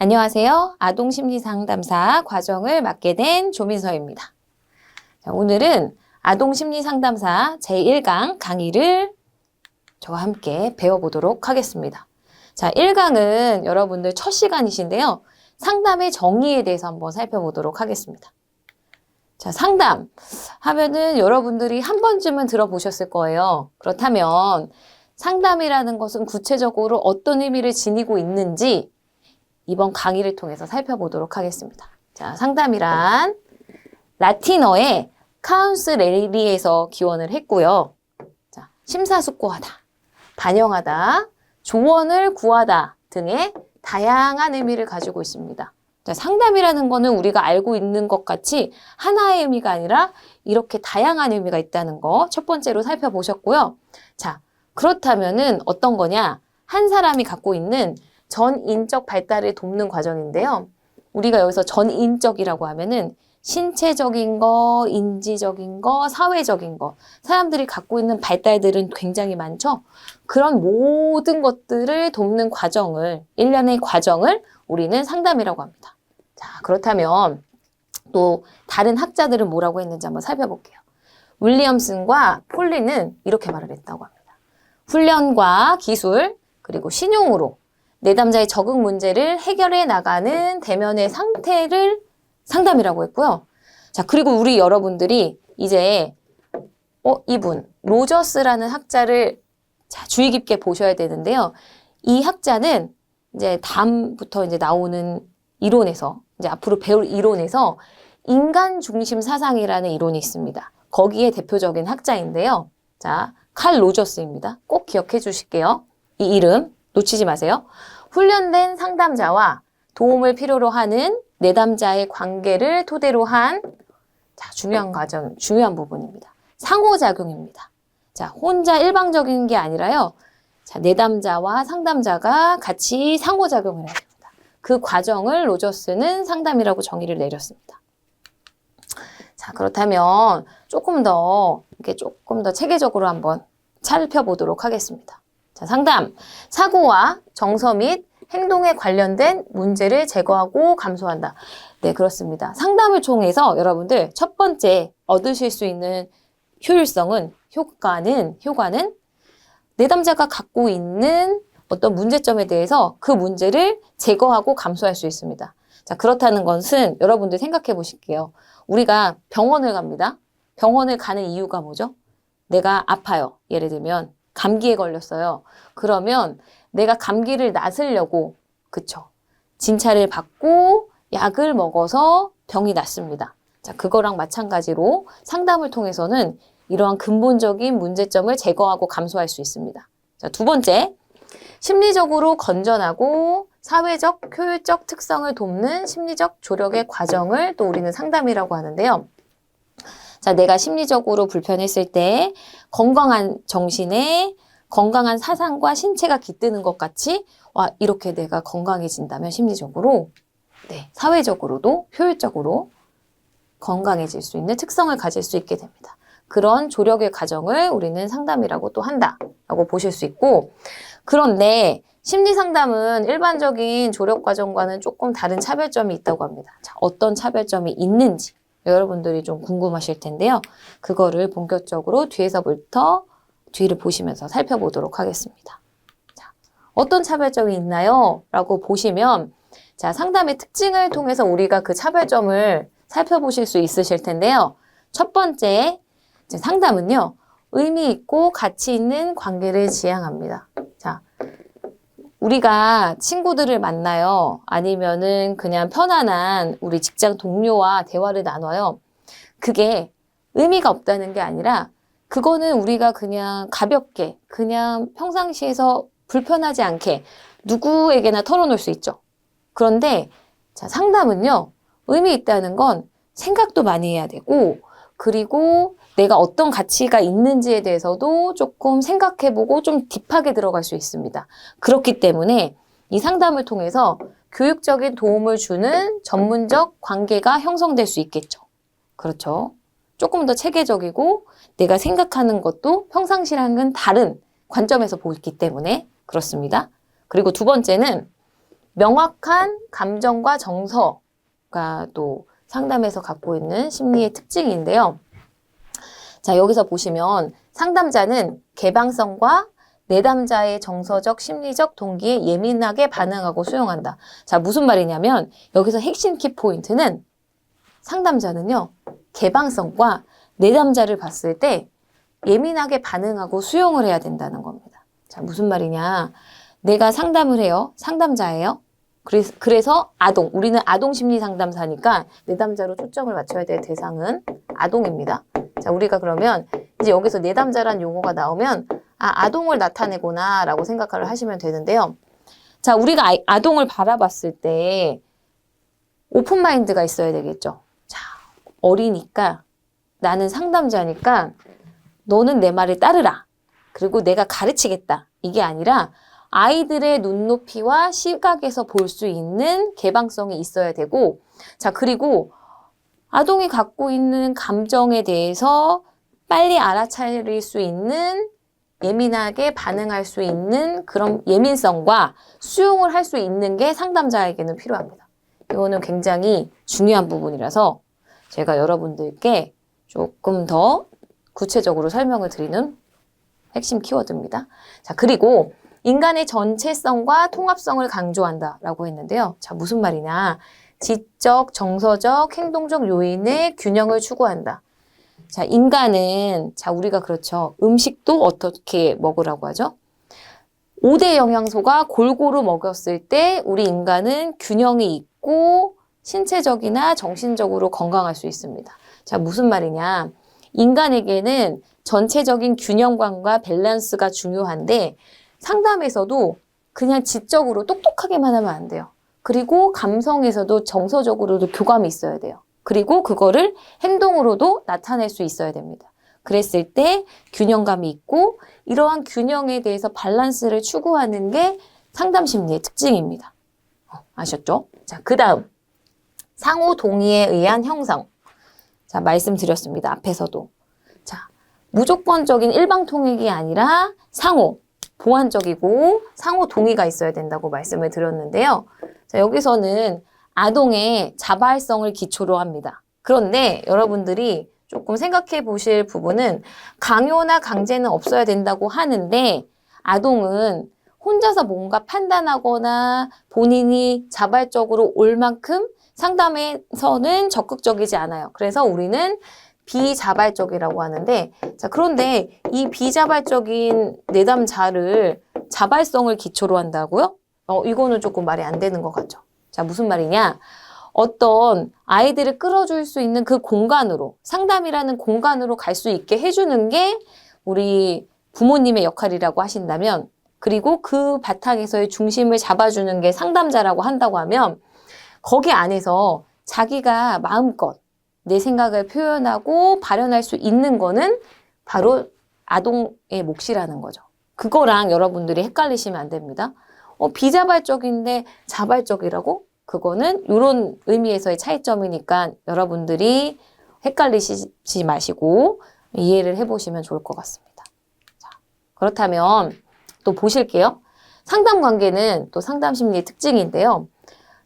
안녕하세요. 아동심리상담사 과정을 맡게 된 조민서입니다. 자, 오늘은 아동심리상담사 제1강 강의를 저와 함께 배워보도록 하겠습니다. 자, 1강은 여러분들 첫 시간이신데요. 상담의 정의에 대해서 한번 살펴보도록 하겠습니다. 자, 상담 하면은 여러분들이 한 번쯤은 들어보셨을 거예요. 그렇다면 상담이라는 것은 구체적으로 어떤 의미를 지니고 있는지 이번 강의를 통해서 살펴보도록 하겠습니다. 자, 상담이란 라틴어의 카운슬레리에서 기원을 했고요. 자, 심사숙고하다, 반영하다, 조언을 구하다 등의 다양한 의미를 가지고 있습니다. 자, 상담이라는 거는 우리가 알고 있는 것 같이 하나의 의미가 아니라 이렇게 다양한 의미가 있다는 거 첫 번째로 살펴보셨고요. 자, 그렇다면은 어떤 거냐? 한 사람이 갖고 있는 전인적 발달을 돕는 과정인데요. 우리가 여기서 전인적이라고 하면은 신체적인 거, 인지적인 거, 사회적인 거, 사람들이 갖고 있는 발달들은 굉장히 많죠. 그런 모든 것들을 돕는 과정을, 일련의 과정을 우리는 상담이라고 합니다. 자, 그렇다면 또 다른 학자들은 뭐라고 했는지 한번 살펴볼게요. 윌리엄슨과 폴리는 이렇게 말을 했다고 합니다. 훈련과 기술, 그리고 신용으로 내담자의 적응 문제를 해결해 나가는 대면의 상태를 상담이라고 했고요. 자, 그리고 우리 여러분들이 이제 이분 로저스라는 학자를 자, 주의 깊게 보셔야 되는데요. 이 학자는 이제 다음부터 이제 나오는 이론에서 이제 앞으로 배울 이론에서 인간 중심 사상이라는 이론이 있습니다. 거기에 대표적인 학자인데요. 자, 칼 로저스입니다. 꼭 기억해 주실게요. 이 이름 놓치지 마세요. 훈련된 상담자와 도움을 필요로 하는 내담자의 관계를 토대로 한 자, 중요한 과정, 중요한 부분입니다. 상호작용입니다. 자, 혼자 일방적인 게 아니라요. 자, 내담자와 상담자가 같이 상호작용을 해야 됩니다. 그 과정을 로저스는 상담이라고 정의를 내렸습니다. 자, 그렇다면 조금 더 체계적으로 한번 살펴보도록 하겠습니다. 자, 상담, 사고와 정서 및 행동에 관련된 문제를 제거하고 감소한다. 네, 그렇습니다. 상담을 통해서 여러분들 첫 번째 얻으실 수 있는 효과는 내담자가 갖고 있는 어떤 문제점에 대해서 그 문제를 제거하고 감소할 수 있습니다. 자, 그렇다는 것은 여러분들 생각해 보실게요. 우리가 병원을 갑니다. 병원을 가는 이유가 뭐죠? 내가 아파요. 예를 들면 감기에 걸렸어요. 그러면 내가 감기를 낫으려고, 그쵸? 진찰을 받고 약을 먹어서 병이 낫습니다. 자, 그거랑 마찬가지로 상담을 통해서는 이러한 근본적인 문제점을 제거하고 감소할 수 있습니다. 자, 두 번째, 심리적으로 건전하고 사회적, 효율적 특성을 돕는 심리적 조력의 과정을 또 우리는 상담이라고 하는데요. 자, 내가 심리적으로 불편했을 때 건강한 정신에 건강한 사상과 신체가 깃드는 것 같이 와, 이렇게 내가 건강해진다면 심리적으로 네, 사회적으로도 효율적으로 건강해질 수 있는 특성을 가질 수 있게 됩니다. 그런 조력의 과정을 우리는 상담이라고 또 한다라고 보실 수 있고, 그런데 심리 상담은 일반적인 조력 과정과는 조금 다른 차별점이 있다고 합니다. 자, 어떤 차별점이 있는지 여러분들이 좀 궁금하실 텐데요. 그거를 본격적으로 뒤를 보시면서 살펴보도록 하겠습니다. 자, 어떤 차별점이 있나요? 라고 보시면 자, 상담의 특징을 통해서 우리가 그 차별점을 살펴보실 수 있으실 텐데요. 첫 번째, 상담은요. 의미 있고 가치 있는 관계를 지향합니다. 자, 우리가 친구들을 만나요. 아니면은 그냥 편안한 우리 직장 동료와 대화를 나눠요. 그게 의미가 없다는 게 아니라 그거는 우리가 그냥 가볍게, 그냥 평상시에서 불편하지 않게 누구에게나 털어놓을 수 있죠. 그런데 자, 상담은요. 의미 있다는 건 생각도 많이 해야 되고 그리고 내가 어떤 가치가 있는지에 대해서도 조금 생각해보고 좀 딥하게 들어갈 수 있습니다. 그렇기 때문에 이 상담을 통해서 교육적인 도움을 주는 전문적 관계가 형성될 수 있겠죠. 그렇죠. 조금 더 체계적이고 내가 생각하는 것도 평상시랑은 다른 관점에서 보기 때문에 그렇습니다. 그리고 두 번째는 명확한 감정과 정서가 또 상담에서 갖고 있는 심리의 특징인데요. 자, 여기서 보시면 상담자는 개방성과 내담자의 정서적, 심리적 동기에 예민하게 반응하고 수용한다. 자, 무슨 말이냐면 여기서 핵심 키포인트는 상담자는요, 개방성과 내담자를 봤을 때 예민하게 반응하고 수용을 해야 된다는 겁니다. 자, 무슨 말이냐. 내가 상담을 해요. 상담자예요. 그래서 아동, 우리는 아동 심리 상담사니까 내담자로 초점을 맞춰야 될 대상은 아동입니다. 자, 우리가 그러면 이제 여기서 내담자란 용어가 나오면 아동을 나타내구나 라고 생각을 하시면 되는데요. 자, 우리가 아동을 바라봤을 때 오픈마인드가 있어야 되겠죠. 자, 어리니까 나는 상담자니까 너는 내 말을 따르라. 그리고 내가 가르치겠다. 이게 아니라 아이들의 눈높이와 시각에서 볼 수 있는 개방성이 있어야 되고, 자, 그리고 아동이 갖고 있는 감정에 대해서 빨리 알아차릴 수 있는, 예민하게 반응할 수 있는 그런 예민성과 수용을 할 수 있는 게 상담자에게는 필요합니다. 이거는 굉장히 중요한 부분이라서 제가 여러분들께 조금 더 구체적으로 설명을 드리는 핵심 키워드입니다. 자, 그리고 인간의 전체성과 통합성을 강조한다라고 했는데요. 자, 무슨 말이냐. 지적, 정서적, 행동적 요인의 균형을 추구한다. 자, 인간은, 자, 우리가 그렇죠. 음식도 어떻게 먹으라고 하죠? 5대 영양소가 골고루 먹였을 때 우리 인간은 균형이 있고 신체적이나 정신적으로 건강할 수 있습니다. 자, 무슨 말이냐. 인간에게는 전체적인 균형감과 밸런스가 중요한데 상담에서도 그냥 지적으로 똑똑하게만 하면 안 돼요. 그리고 감성에서도 정서적으로도 교감이 있어야 돼요. 그리고 그거를 행동으로도 나타낼 수 있어야 됩니다. 그랬을 때 균형감이 있고 이러한 균형에 대해서 밸런스를 추구하는 게 상담 심리의 특징입니다. 아셨죠? 자, 그 다음 상호 동의에 의한 형성. 자, 말씀드렸습니다. 앞에서도. 자, 무조건적인 일방통행이 아니라 상호, 보완적이고 상호 동의가 있어야 된다고 말씀을 드렸는데요. 자, 여기서는 아동의 자발성을 기초로 합니다. 그런데 여러분들이 조금 생각해 보실 부분은 강요나 강제는 없어야 된다고 하는데 아동은 혼자서 뭔가 판단하거나 본인이 자발적으로 올 만큼 상담에서는 적극적이지 않아요. 그래서 우리는 비자발적이라고 하는데, 자, 그런데 이 비자발적인 내담자를 자발성을 기초로 한다고요? 이거는 조금 말이 안 되는 것 같죠. 자, 무슨 말이냐? 어떤 아이들을 끌어줄 수 있는 그 공간으로, 상담이라는 공간으로 갈 수 있게 해주는 게 우리 부모님의 역할이라고 하신다면, 그리고 그 바탕에서의 중심을 잡아주는 게 상담자라고 한다고 하면, 거기 안에서 자기가 마음껏 내 생각을 표현하고 발현할 수 있는 거는 바로 아동의 몫이라는 거죠. 그거랑 여러분들이 헷갈리시면 안 됩니다. 비자발적인데 자발적이라고? 그거는 이런 의미에서의 차이점이니까 여러분들이 헷갈리시지 마시고 이해를 해보시면 좋을 것 같습니다. 자, 그렇다면 또 보실게요. 상담 관계는 또 상담 심리의 특징인데요.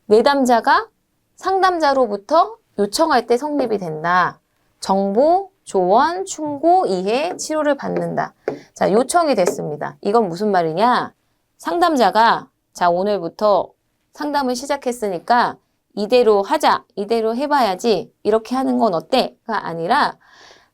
내담자가 상담자로부터 요청할 때 성립이 된다. 정보, 조언, 충고, 이해, 치료를 받는다. 자, 요청이 됐습니다. 이건 무슨 말이냐? 상담자가 자, 오늘부터 상담을 시작했으니까 이대로 하자, 이대로 해봐야지, 이렇게 하는 건 어때?가 아니라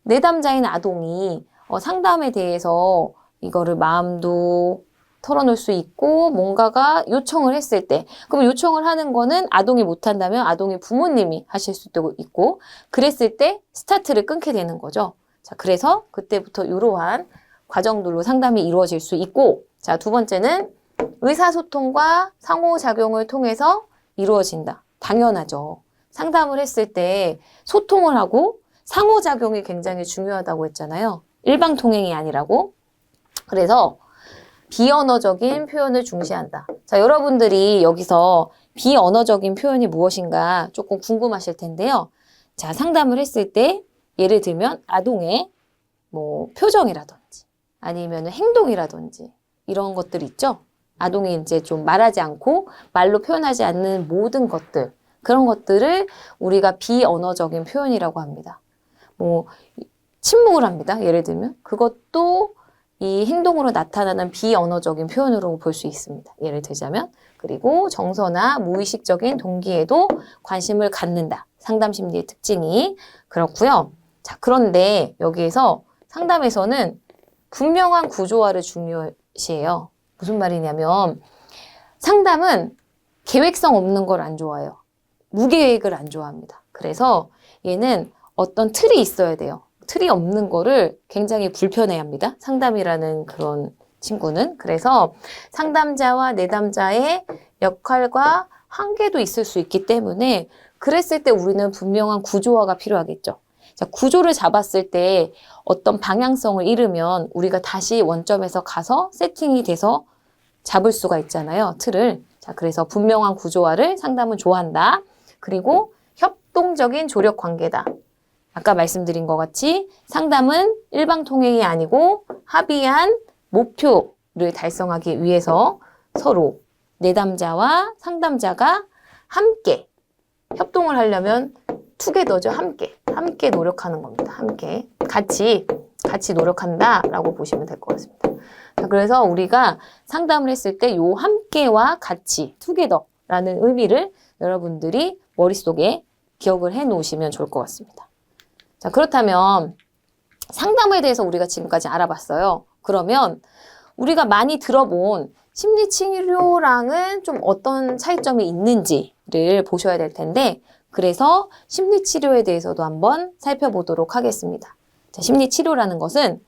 내담자인 아동이 상담에 대해서 이거를 마음도 털어놓을 수 있고 뭔가가 요청을 했을 때 그럼 요청을 하는 거는 아동이 못한다면 아동의 부모님이 하실 수도 있고 그랬을 때 스타트를 끊게 되는 거죠. 자, 그래서 그때부터 이러한 과정들로 상담이 이루어질 수 있고 자, 두 번째는 의사소통과 상호작용을 통해서 이루어진다. 당연하죠. 상담을 했을 때 소통을 하고 상호작용이 굉장히 중요하다고 했잖아요. 일방통행이 아니라고. 그래서 비언어적인 표현을 중시한다. 자, 여러분들이 여기서 비언어적인 표현이 무엇인가 조금 궁금하실 텐데요. 자, 상담을 했을 때 예를 들면 아동의 뭐 표정이라든지 아니면 행동이라든지 이런 것들 있죠. 아동이 이제 좀 말하지 않고 말로 표현하지 않는 모든 것들, 그런 것들을 우리가 비언어적인 표현이라고 합니다. 뭐 침묵을 합니다. 예를 들면 그것도 이 행동으로 나타나는 비언어적인 표현으로 볼 수 있습니다. 예를 들자면 그리고 정서나 무의식적인 동기에도 관심을 갖는다. 상담 심리의 특징이 그렇고요. 자, 그런데 여기에서 상담에서는 분명한 구조화를 중요시해요. 무슨 말이냐면 상담은 계획성 없는 걸 안 좋아해요. 무계획을 안 좋아합니다. 그래서 얘는 어떤 틀이 있어야 돼요. 틀이 없는 거를 굉장히 불편해합니다. 상담이라는 그런 친구는. 그래서 상담자와 내담자의 역할과 한계도 있을 수 있기 때문에 그랬을 때 우리는 분명한 구조화가 필요하겠죠. 자, 구조를 잡았을 때 어떤 방향성을 잃으면 우리가 다시 원점에서 가서 세팅이 돼서 잡을 수가 있잖아요. 틀을. 자, 그래서 분명한 구조화를 상담은 좋아한다. 그리고 협동적인 조력 관계다. 아까 말씀드린 것 같이 상담은 일방통행이 아니고 합의한 목표를 달성하기 위해서 서로 내담자와 상담자가 함께 협동을 하려면 투게더죠. 함께 노력하는 겁니다. 함께 같이 노력한다라고 보시면 될 것 같습니다. 자, 그래서 우리가 상담을 했을 때 요 함께와 같이 투게더라는 의미를 여러분들이 머릿속에 기억을 해 놓으시면 좋을 것 같습니다. 자, 그렇다면 상담에 대해서 우리가 지금까지 알아봤어요. 그러면 우리가 많이 들어본 심리치료랑은 좀 어떤 차이점이 있는지를 보셔야 될 텐데 그래서 심리치료에 대해서도 한번 살펴보도록 하겠습니다. 자, 심리치료라는 것은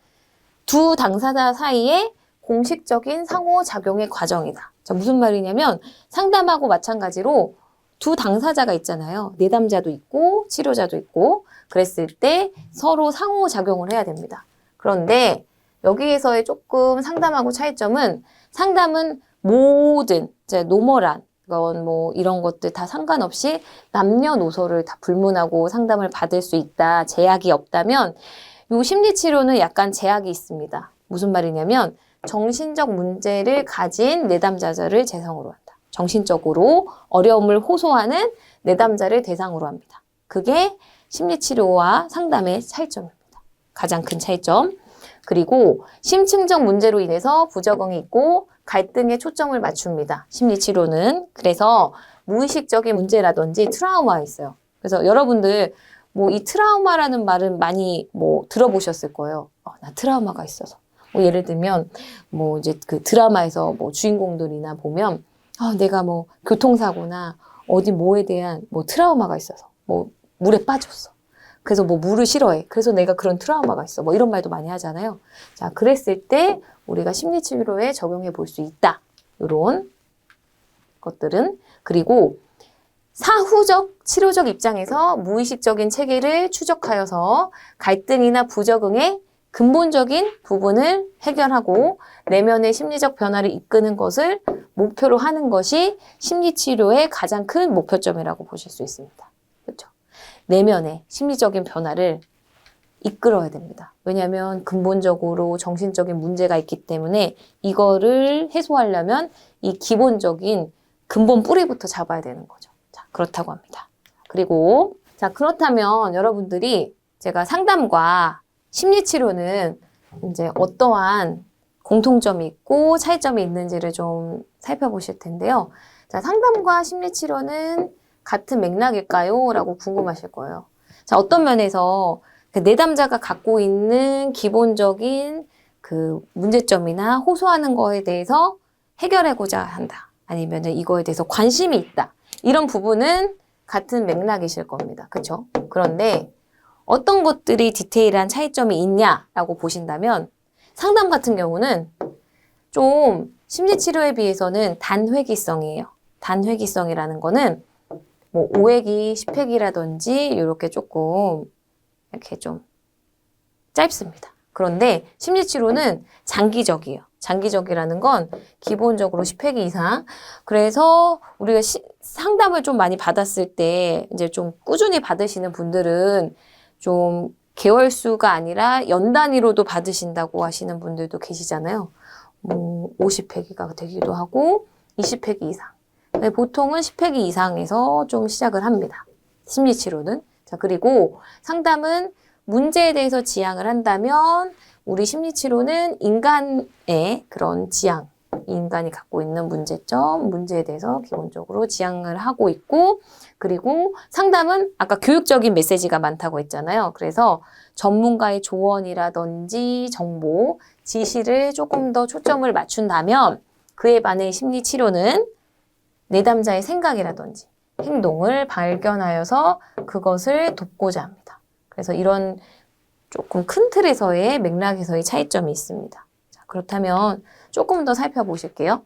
두 당사자 사이에 공식적인 상호작용의 과정이다. 자, 무슨 말이냐면 상담하고 마찬가지로 두 당사자가 있잖아요. 내담자도 있고 치료자도 있고 그랬을 때 서로 상호작용을 해야 됩니다. 그런데 여기에서의 조금 상담하고 차이점은 상담은 모든 이제 노멀한 건 뭐 이런 것들 다 상관없이 남녀노소를 다 불문하고 상담을 받을 수 있다. 제약이 없다면 요 심리치료는 약간 제약이 있습니다. 무슨 말이냐면 정신적 문제를 가진 내담자를 대상으로 한다. 정신적으로 어려움을 호소하는 내담자를 대상으로 합니다. 그게 심리치료와 상담의 차이점입니다. 가장 큰 차이점. 그리고 심층적 문제로 인해서 부적응이 있고 갈등에 초점을 맞춥니다. 심리치료는. 그래서 무의식적인 문제라든지 트라우마가 있어요. 그래서 여러분들 뭐 이 트라우마라는 말은 많이 뭐 들어보셨을 거예요. 나 트라우마가 있어서. 뭐 예를 들면 뭐 이제 그 드라마에서 뭐 주인공들이나 보면 내가 뭐 교통사고나 어디 뭐에 대한 뭐 트라우마가 있어서 뭐 물에 빠졌어. 그래서 뭐 물을 싫어해. 그래서 내가 그런 트라우마가 있어. 뭐 이런 말도 많이 하잖아요. 자, 그랬을 때 우리가 심리치료에 적용해 볼 수 있다. 이런 것들은. 그리고 사후적 치료적 입장에서 무의식적인 체계를 추적하여서 갈등이나 부적응의 근본적인 부분을 해결하고 내면의 심리적 변화를 이끄는 것을 목표로 하는 것이 심리치료의 가장 큰 목표점이라고 보실 수 있습니다. 그렇죠? 내면의 심리적인 변화를 이끌어야 됩니다. 왜냐하면 근본적으로 정신적인 문제가 있기 때문에 이거를 해소하려면 이 기본적인 근본 뿌리부터 잡아야 되는 거죠. 자, 그렇다고 합니다. 그리고 자, 그렇다면 여러분들이 제가 상담과 심리치료는 이제 어떠한 공통점이 있고 차이점이 있는지를 좀 살펴보실 텐데요. 자, 상담과 심리치료는 같은 맥락일까요? 라고 궁금하실 거예요. 자, 어떤 면에서 그 내담자가 갖고 있는 기본적인 그 문제점이나 호소하는 거에 대해서 해결하고자 한다. 아니면 이거에 대해서 관심이 있다. 이런 부분은 같은 맥락이실 겁니다. 그렇죠? 그런데 어떤 것들이 디테일한 차이점이 있냐라고 보신다면 상담 같은 경우는 좀 심리치료에 비해서는 단회기성이에요. 단회기성이라는 거는 뭐 5회기, 10회기라든지 이렇게 조금 이렇게 좀 짧습니다. 그런데 심리치료는 장기적이에요. 장기적이라는 건 기본적으로 10회기 이상. 그래서 우리가 상담을 좀 많이 받았을 때 이제 좀 꾸준히 받으시는 분들은 좀 개월 수가 아니라 연 단위로도 받으신다고 하시는 분들도 계시잖아요. 뭐 50회기가 되기도 하고 20회기 이상. 근데 보통은 10회기 이상에서 좀 시작을 합니다. 심리치료는. 자, 그리고 상담은 문제에 대해서 지향을 한다면 우리 심리치료는 인간의 그런 지향, 인간이 갖고 있는 문제점, 문제에 대해서 기본적으로 지향을 하고 있고, 그리고 상담은 아까 교육적인 메시지가 많다고 했잖아요. 그래서 전문가의 조언이라든지 정보, 지시를 조금 더 초점을 맞춘다면 그에 반해 심리치료는 내담자의 생각이라든지 행동을 발견하여서 그것을 돕고자 합니다. 그래서 이런 조금 큰 틀에서의 맥락에서의 차이점이 있습니다. 자, 그렇다면 조금 더 살펴보실게요.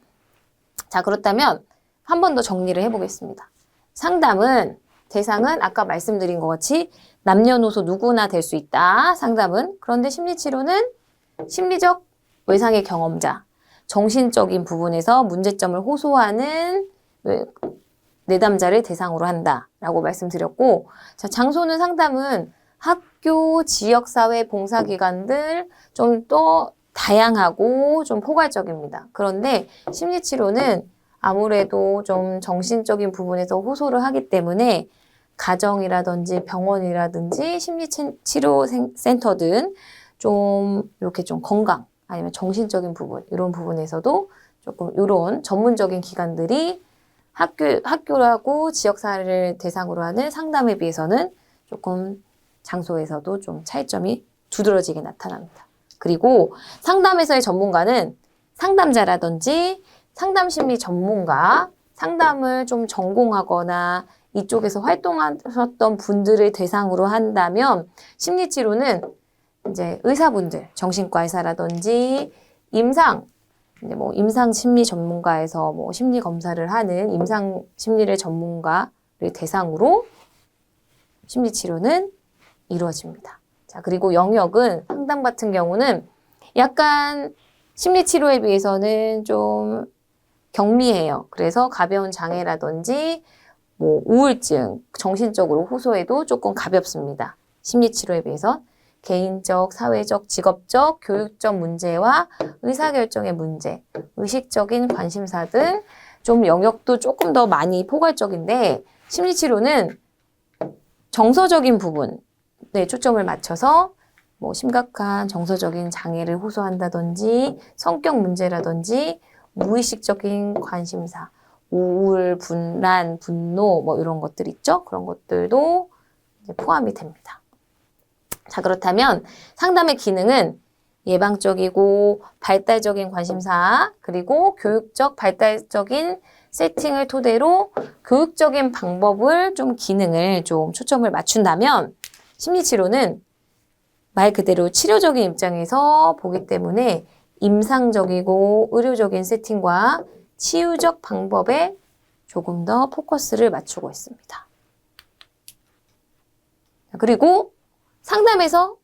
자, 그렇다면 한 번 더 정리를 해보겠습니다. 상담은 대상은 아까 말씀드린 것 같이 남녀노소 누구나 될 수 있다. 상담은. 그런데 심리치료는 심리적 외상의 경험자, 정신적인 부분에서 문제점을 호소하는 내담자를 대상으로 한다라고 말씀드렸고, 자, 장소는 상담은 학교, 지역사회, 봉사기관들 좀 더 다양하고 좀 포괄적입니다. 그런데 심리치료는 아무래도 좀 정신적인 부분에서 호소를 하기 때문에 가정이라든지 병원이라든지 심리치료센터 등 좀 이렇게 좀 건강 아니면 정신적인 부분 이런 부분에서도 조금 이런 전문적인 기관들이 학교라고 지역사회를 대상으로 하는 상담에 비해서는 조금 장소에서도 좀 차이점이 두드러지게 나타납니다. 그리고 상담에서의 전문가는 상담자라든지 상담심리 전문가, 상담을 좀 전공하거나 이쪽에서 활동하셨던 분들을 대상으로 한다면 심리치료는 이제 의사분들, 정신과 의사라든지 임상 심리 전문가에서 뭐 심리 검사를 하는 임상 심리를 전문가를 대상으로 심리치료는 이루어집니다. 자, 그리고 영역은 상담 같은 경우는 약간 심리치료에 비해서는 좀 경미해요. 그래서 가벼운 장애라든지 뭐 우울증, 정신적으로 호소해도 조금 가볍습니다. 심리치료에 비해서. 개인적, 사회적, 직업적, 교육적 문제와 의사결정의 문제, 의식적인 관심사 등 좀 영역도 조금 더 많이 포괄적인데 심리치료는 정서적인 부분에 초점을 맞춰서 뭐 심각한 정서적인 장애를 호소한다든지 성격 문제라든지 무의식적인 관심사, 우울, 분란, 분노 뭐 이런 것들 있죠? 그런 것들도 이제 포함이 됩니다. 자, 그렇다면 상담의 기능은 예방적이고 발달적인 관심사, 그리고 교육적 발달적인 세팅을 토대로 교육적인 방법을 기능을 좀 초점을 맞춘다면 심리치료는 말 그대로 치료적인 입장에서 보기 때문에 임상적이고 의료적인 세팅과 치유적 방법에 조금 더 포커스를 맞추고 있습니다. 그리고 상담에서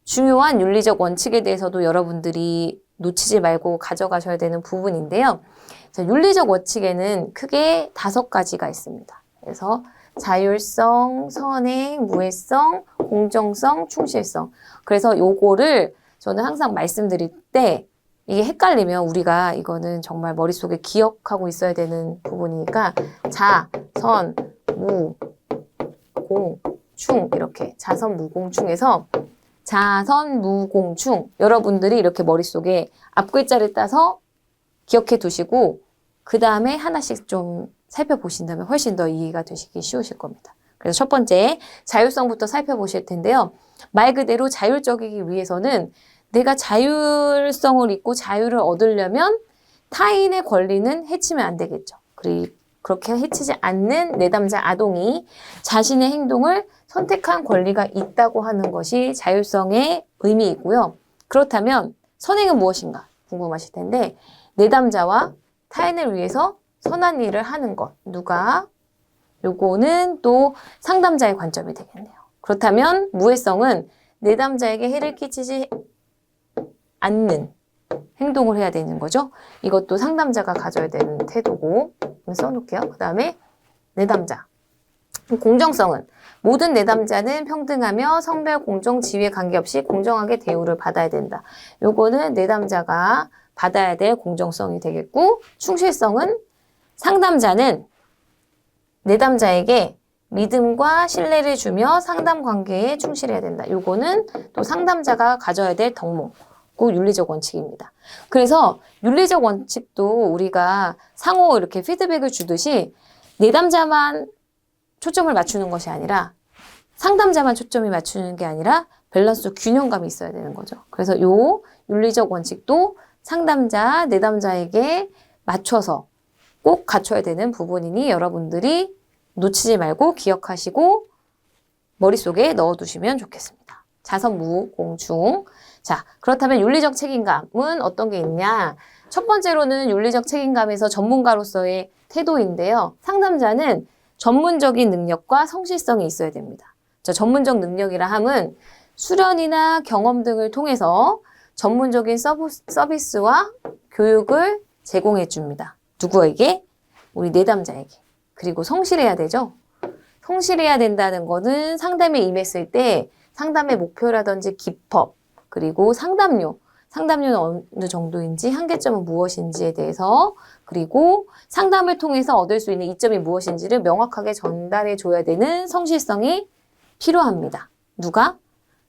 중요한 윤리적 원칙에 대해서도 여러분들이 놓치지 말고 가져가셔야 되는 부분인데요. 자, 윤리적 원칙에는 크게 5가지가 있습니다. 그래서 자율성, 선행, 무해성, 공정성, 충실성. 그래서 요거를 저는 항상 말씀드릴 때 이게 헷갈리면 우리가 이거는 정말 머릿속에 기억하고 있어야 되는 부분이니까 자, 선, 무, 공, 충 이렇게 자선, 무, 공, 충에서 자선, 무, 공, 충 여러분들이 이렇게 머릿속에 앞글자를 따서 기억해 두시고 그 다음에 하나씩 좀 살펴보신다면 훨씬 더 이해가 되시기 쉬우실 겁니다. 그래서 첫 번째 자율성부터 살펴보실 텐데요. 말 그대로 자율적이기 위해서는 내가 자율성을 잊고 자유를 얻으려면 타인의 권리는 해치면 안 되겠죠. 그렇게 해치지 않는 내담자 아동이 자신의 행동을 선택한 권리가 있다고 하는 것이 자율성의 의미이고요. 그렇다면 선행은 무엇인가 궁금하실 텐데 내담자와 타인을 위해서 선한 일을 하는 것. 요거는 또 상담자의 관점이 되겠네요. 그렇다면 무해성은 내담자에게 해를 끼치지 않는 행동을 해야 되는 거죠. 이것도 상담자가 가져야 되는 태도고 써놓을게요. 그 다음에 내담자. 공정성은 모든 내담자는 평등하며 성별, 공정, 지위에 관계없이 공정하게 대우를 받아야 된다. 요거는 내담자가 받아야 될 공정성이 되겠고, 충실성은 상담자는 내담자에게 믿음과 신뢰를 주며 상담 관계에 충실해야 된다. 요거는 또 상담자가 가져야 될 덕목고 윤리적 원칙입니다. 그래서 윤리적 원칙도 우리가 상호 이렇게 피드백을 주듯이 내담자만 초점을 맞추는 것이 아니라 상담자만 초점이 맞추는 게 아니라 밸런스 균형감이 있어야 되는 거죠. 그래서 요 윤리적 원칙도 상담자, 내담자에게 맞춰서 꼭 갖춰야 되는 부분이니 여러분들이 놓치지 말고 기억하시고 머릿속에 넣어두시면 좋겠습니다. 자선무공중. 자, 그렇다면 윤리적 책임감은 어떤 게 있냐? 첫 번째로는 윤리적 책임감에서 전문가로서의 태도인데요. 상담자는 전문적인 능력과 성실성이 있어야 됩니다. 자, 전문적 능력이라 함은 수련이나 경험 등을 통해서 전문적인 서비스와 교육을 제공해 줍니다. 누구에게? 우리 내담자에게. 그리고 성실해야 되죠. 성실해야 된다는 거는 상담에 임했을 때 상담의 목표라든지 기법, 그리고 상담료는 어느 정도인지, 한계점은 무엇인지에 대해서, 그리고 상담을 통해서 얻을 수 있는 이점이 무엇인지를 명확하게 전달해 줘야 되는 성실성이 필요합니다. 누가?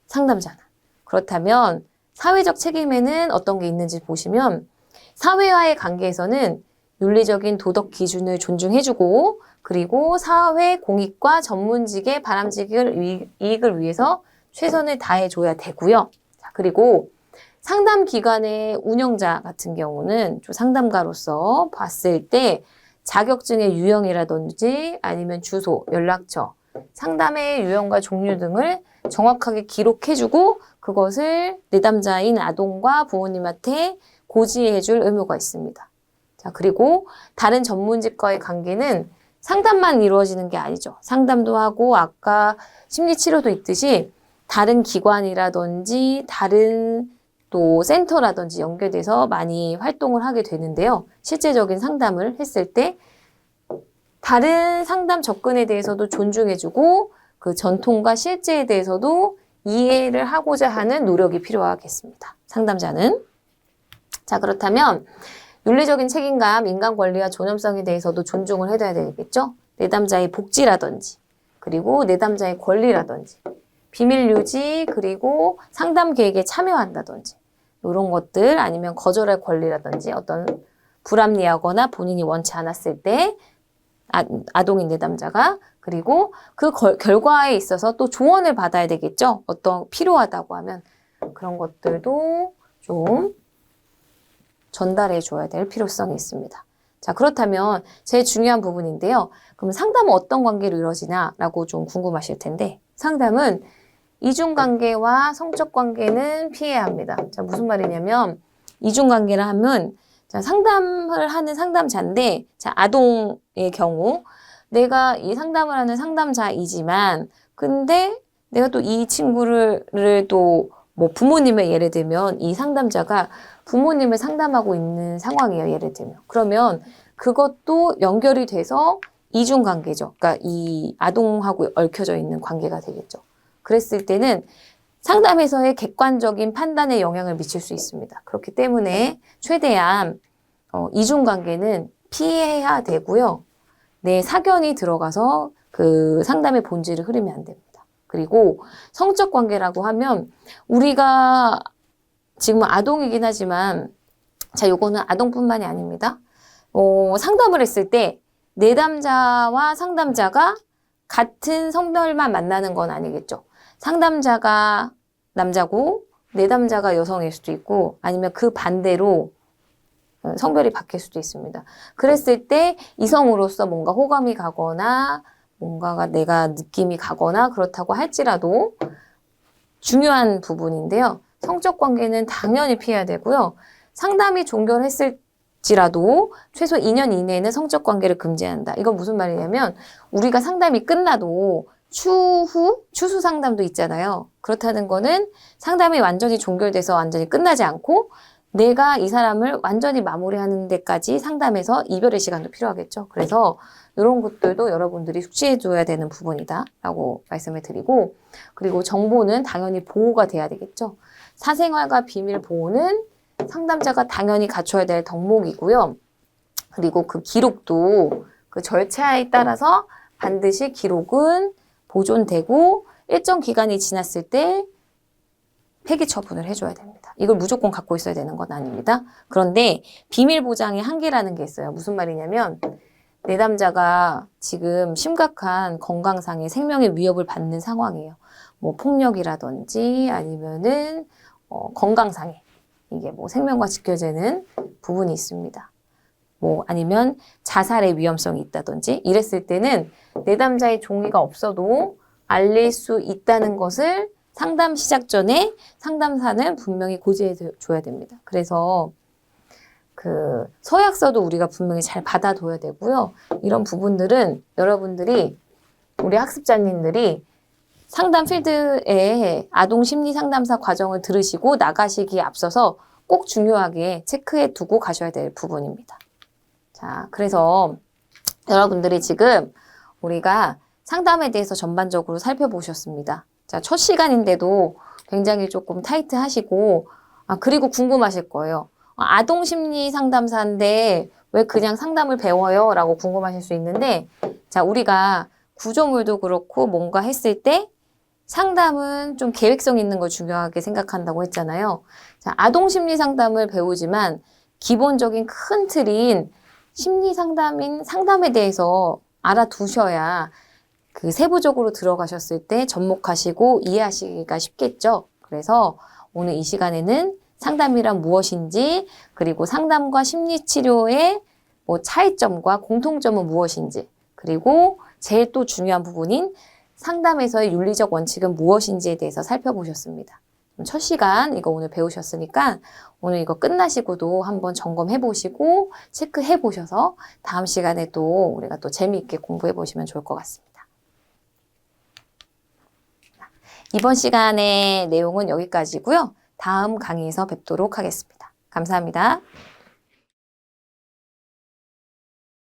상담자는. 그렇다면 사회적 책임에는 어떤 게 있는지 보시면 사회와의 관계에서는 윤리적인 도덕 기준을 존중해주고 그리고 사회 공익과 전문직의 바람직을 이익을 위해서 최선을 다해줘야 되고요. 자, 그리고 상담기관의 운영자 같은 경우는 좀 상담가로서 봤을 때 자격증의 유형이라든지 아니면 주소, 연락처, 상담의 유형과 종류 등을 정확하게 기록해주고 그것을 내담자인 아동과 부모님한테 고지해줄 의무가 있습니다. 자, 그리고 다른 전문직과의 관계는 상담만 이루어지는 게 아니죠. 상담도 하고 아까 심리치료도 있듯이 다른 기관이라든지 다른 또 센터라든지 연계돼서 많이 활동을 하게 되는데요. 실제적인 상담을 했을 때 다른 상담 접근에 대해서도 존중해주고 그 전통과 실제에 대해서도 이해를 하고자 하는 노력이 필요하겠습니다. 상담자는. 자, 그렇다면 윤리적인 책임감, 인간 권리와 존엄성에 대해서도 존중을 해줘야 되겠죠? 내담자의 복지라든지, 그리고 내담자의 권리라든지, 비밀 유지, 그리고 상담 계획에 참여한다든지, 이런 것들, 아니면 거절할 권리라든지, 어떤 불합리하거나 본인이 원치 않았을 때, 아동인 내담자가, 그리고 그 결과에 있어서 또 조언을 받아야 되겠죠? 어떤 필요하다고 하면, 그런 것들도 좀 전달해 줘야 될 필요성이 있습니다. 자, 그렇다면 제일 중요한 부분인데요. 그럼 상담은 어떤 관계로 이루어지냐라고 좀 궁금하실 텐데 상담은 이중관계와 성적 관계는 피해야 합니다. 자, 무슨 말이냐면 이중관계라 하면 자, 상담을 하는 상담자인데 자, 아동의 경우 내가 이 상담을 하는 상담자이지만 근데 내가 또 이 친구를 또 뭐 부모님의 예를 들면 이 상담자가 부모님을 상담하고 있는 상황이에요. 예를 들면. 그러면 그것도 연결이 돼서 이중관계죠. 그러니까 이 아동하고 얽혀져 있는 관계가 되겠죠. 그랬을 때는 상담에서의 객관적인 판단에 영향을 미칠 수 있습니다. 그렇기 때문에 최대한 이중관계는 피해야 되고요. 내 사견이 들어가서 그 상담의 본질을 흐르면 안 됩니다. 그리고 성적 관계라고 하면 우리가 지금은 아동이긴 하지만 자, 요거는 아동뿐만이 아닙니다. 상담을 했을 때 내담자와 상담자가 같은 성별만 만나는 건 아니겠죠. 상담자가 남자고 내담자가 여성일 수도 있고 아니면 그 반대로 성별이 바뀔 수도 있습니다. 그랬을 때 이성으로서 뭔가 호감이 가거나 뭔가가 내가 느낌이 가거나 그렇다고 할지라도 중요한 부분인데요. 성적 관계는 당연히 피해야 되고요. 상담이 종결했을지라도 최소 2년 이내에는 성적 관계를 금지한다. 이건 무슨 말이냐면 우리가 상담이 끝나도 추수 상담도 있잖아요. 그렇다는 거는 상담이 완전히 종결돼서 완전히 끝나지 않고 내가 이 사람을 완전히 마무리하는 데까지 상담해서 이별의 시간도 필요하겠죠. 그래서 이런 것들도 여러분들이 숙지해줘야 되는 부분이다 라고 말씀을 드리고 그리고 정보는 당연히 보호가 돼야 되겠죠. 사생활과 비밀 보호는 상담자가 당연히 갖춰야 될 덕목이고요. 그리고 그 기록도 그 절차에 따라서 반드시 기록은 보존되고 일정 기간이 지났을 때 폐기 처분을 해줘야 됩니다. 이걸 무조건 갖고 있어야 되는 건 아닙니다. 그런데 비밀 보장의 한계라는 게 있어요. 무슨 말이냐면 내담자가 지금 심각한 건강상의 생명의 위협을 받는 상황이에요. 뭐 폭력이라든지 아니면은 건강상의 이게 뭐 생명과 직결되는 부분이 있습니다. 뭐 아니면 자살의 위험성이 있다든지 이랬을 때는 내담자의 종이가 없어도 알릴 수 있다는 것을 상담 시작 전에 상담사는 분명히 고지해 줘야 됩니다. 그래서 그 서약서도 우리가 분명히 잘 받아둬야 되고요. 이런 부분들은 여러분들이 우리 학습자님들이 상담 필드에 아동 심리 상담사 과정을 들으시고 나가시기에 앞서서 꼭 중요하게 체크해 두고 가셔야 될 부분입니다. 자, 그래서 여러분들이 지금 우리가 상담에 대해서 전반적으로 살펴보셨습니다. 자, 첫 시간인데도 굉장히 조금 타이트 하시고, 그리고 궁금하실 거예요. 아동 심리 상담사인데 왜 그냥 상담을 배워요? 라고 궁금하실 수 있는데, 자, 우리가 구조물도 그렇고 뭔가 했을 때 상담은 좀 계획성 있는 걸 중요하게 생각한다고 했잖아요. 자, 아동 심리 상담을 배우지만 기본적인 큰 틀인 심리 상담인 상담에 대해서 알아두셔야 그 세부적으로 들어가셨을 때 접목하시고 이해하시기가 쉽겠죠. 그래서 오늘 이 시간에는 상담이란 무엇인지, 그리고 상담과 심리치료의 뭐 차이점과 공통점은 무엇인지, 그리고 제일 또 중요한 부분인 상담에서의 윤리적 원칙은 무엇인지에 대해서 살펴보셨습니다. 첫 시간 이거 오늘 배우셨으니까 오늘 이거 끝나시고도 한번 점검해 보시고 체크해 보셔서 다음 시간에 또 우리가 또 재미있게 공부해 보시면 좋을 것 같습니다. 이번 시간의 내용은 여기까지고요. 다음 강의에서 뵙도록 하겠습니다. 감사합니다.